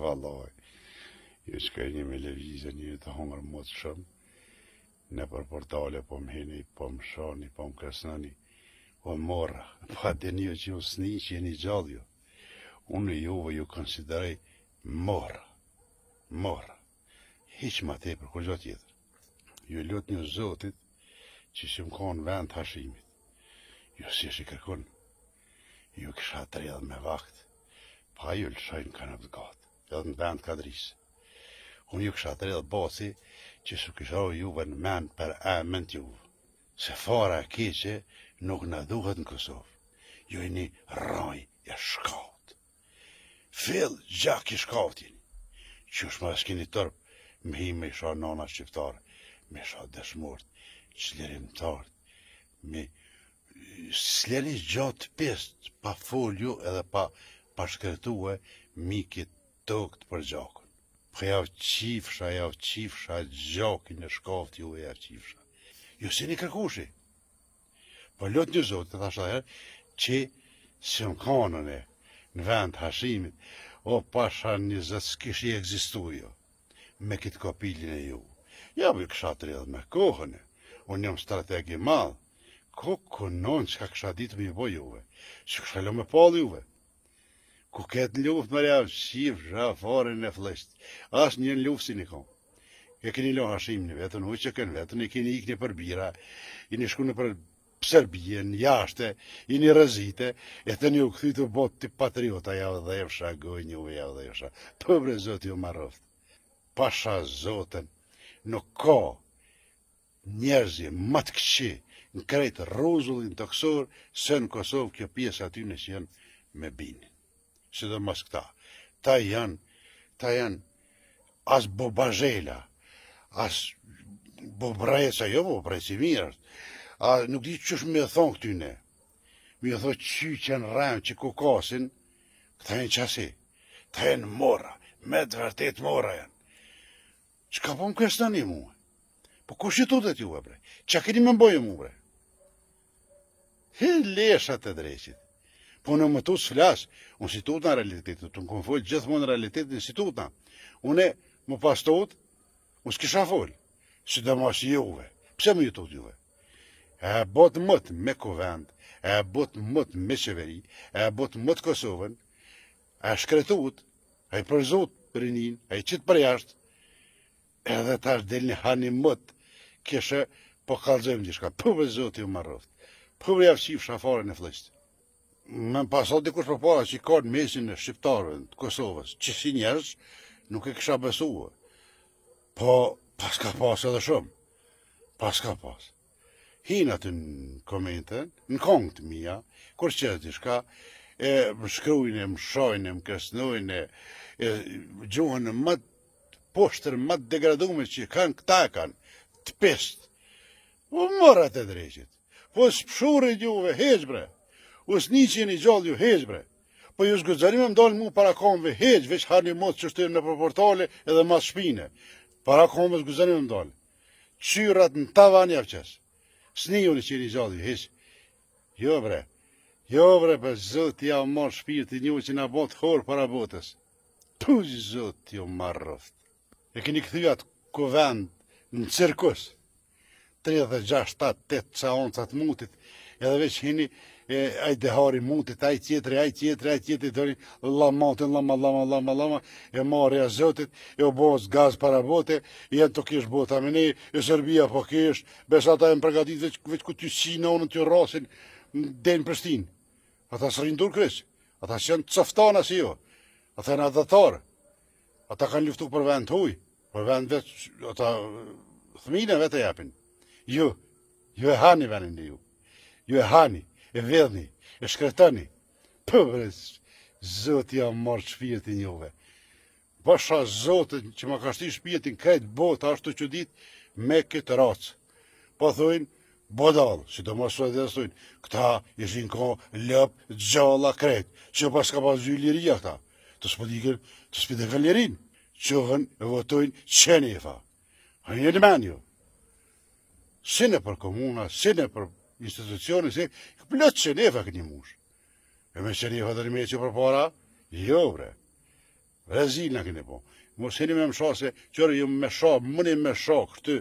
Vallaj, ju shkajni me levizje një të hongër më të shumë, në për portale, po më heni, po më shani, po më kresnani, o morra, pa dhe një që ju sni që jeni gjallë ju. Unë juve ju konsiderej morra, hiq ma te për kur gjatë tjetër. Ju lut një zotit që si më konë vend hashimit. Ju si është i kërkun, ju kësha të redhë me vakt, pa ju lëshajnë kanë të gatë, edhe në vend kadrisë. Unë ju kësha të redhë basi që su kësha juve në mend për emend juve. Se fara e keqe nuk në duhet në Kosovë. Ju e një raj e shkaut. Fill gjak i shkaut jeni. Qysh ma s'kini tërp, me hi me isha nana shqiptare, me isha dëshmort, qlerimtart, me s'leri gjatë pest, pa folju edhe pa shkretue, mikit tokt për gjakun. Po javë qifsha, gjakin e shkaft ju e javë qifsha. Ju si një kërkushi. Po lot një zotë, të thashtë herë, që si më kanën e në vend hashimit, o pasha 20 s'kish i egzistu jo, me kitë kopilin e ju. Ja për kësha të redhë me kohën e, unë jam strategi madhë, konon që ka kësha ditë me i boj juve, që kësha lo me palë juve. Ku ketë në luft më javë, qif, farin e flesht, as një në luft si një kom. E keni lo hashim një vetën, uqëkën vetën, e keni ikni për bira, i një shku në për Serbien, jashte, i një rëzite, e të një u këthy të botë të patriota, javë dhe efsha, goj njëve javë dhe efsha. Pëbre zotë ju marroft. Pasha zotën, nuk ka njerëzje më të këqi në krejtë rozullin të kësor, se në Kosovë kjo pjesë aty në që janë me binin. Si dhe mas këta. Ta janë as bobazhela, as bobrejca, jo bobrejci mirë, a nuk di qësh me thonë këtyne. Me thonë që në rëmë që kukasin, këta janë qasi. Këta janë mora, me të vërtet mora janë. Që ka po më kërstani mu? Po ku shqitutet juve, bre? Qa keni me mbojë mu, bre? Leshat e dreqit. Po në më tutë s'flasë, unë si tutë në realitetit, të në kom folë gjithmonë në realitetit si tutë në. Unë më pas tutë, unë s'kisha folë, si dhe mas juve. Pse më ju tutë juve? E botë mëtë me Kovend, e botë mëtë me qeveri, e botë mëtë Kosovën, e shkretut, e i përzut për inin, e i qitë për jashtë, edhe tash del një hani mëtë, kështë po kalzojmë gjithka, pëve zotë ju marroft, pëve javë qifë shafare në fleshtë. Me më pasot dikush për para që i ka në mesin e shqiptarëve të Kosovës, që si njerës nuk e kësha besuë, po pas ka pas edhe shumë, pas ka pas. Hinë aty në komente, në kongë të mija, kur qëtë të shka, e më shkrujnë, më shojnë, më kresnojnë, e gjuhën e më poshtër, më degradume që kanë, këta e kanë, të pestë. Po mërat e dreqit, po s'pshurit juve, heq bre, o s'ni që jeni gjallë ju, heq bre. Po ju s'gëzërime më dalë mu para komve, heq, veç harni motë që shtyrë në portale edhe mas shpine. Para komve s'gëzërime më dalë. Qyrat në tavan javqes. S'ni ju në që jeni gjallë ju, heq. Jo bre, për zot ja marë shpirti një që nga botë horë para botës. Tu zot ju marroft. E keni këthyat Kovend në cirkus. 36, 7, 8 ca oncat mutit, edhe veç hini aj dehari mutit, aj tjetëri, dëri lamatin, lama, e marrë e zotit, e o bos gaz para bote, jenë të kish bota me ne, e Serbia po kish, besa ata e më pregatit veç ku ty si në të rasin, denë Prishtinë. Ata së rindur kres, ata që janë coftana si jo, ata janë adatarë, ata kanë luftu për vend huj, për vend vetë, ata thmine vetë e japin. Ju e hani venin dhe ju e hani, e vedhni, e shkretani. Pëvres, zotë ja marrë shpirtin juve. Pasha zotën që ma ka shti shpirtin krejt botë, ashtu që ditë me këtë racë. Po thujnë, bodalë, si do mos dhe thujnë, këta ishin ko lëp, gjalla krejt, që pas ka pas liria këta. Të s'pidikën lirin, qëhën e votojnë qeni e fa. A një në men ju. Sine për komuna, sine për institucione, plët që nefa këni mush. E me që nefa dhe rime që për para, jo bre. Rezil në keni po. Mos hini me më shoh se qërë ju me shoh, mëni me shoh këty,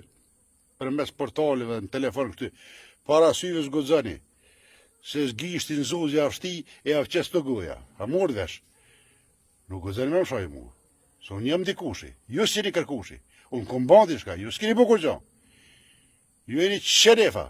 për mes portaleve, në telefon këty, para syve s'gudzani, se s'gishtin zuzi avshti e avqes të goja. A mor vesh? Nuk gudzani me më shoh i mu. Se unë jam dikushi, ju s'jeni kërkushi. Unë kom bandi shka, ju s'keni bukur gjo. Ju jeni qerefa.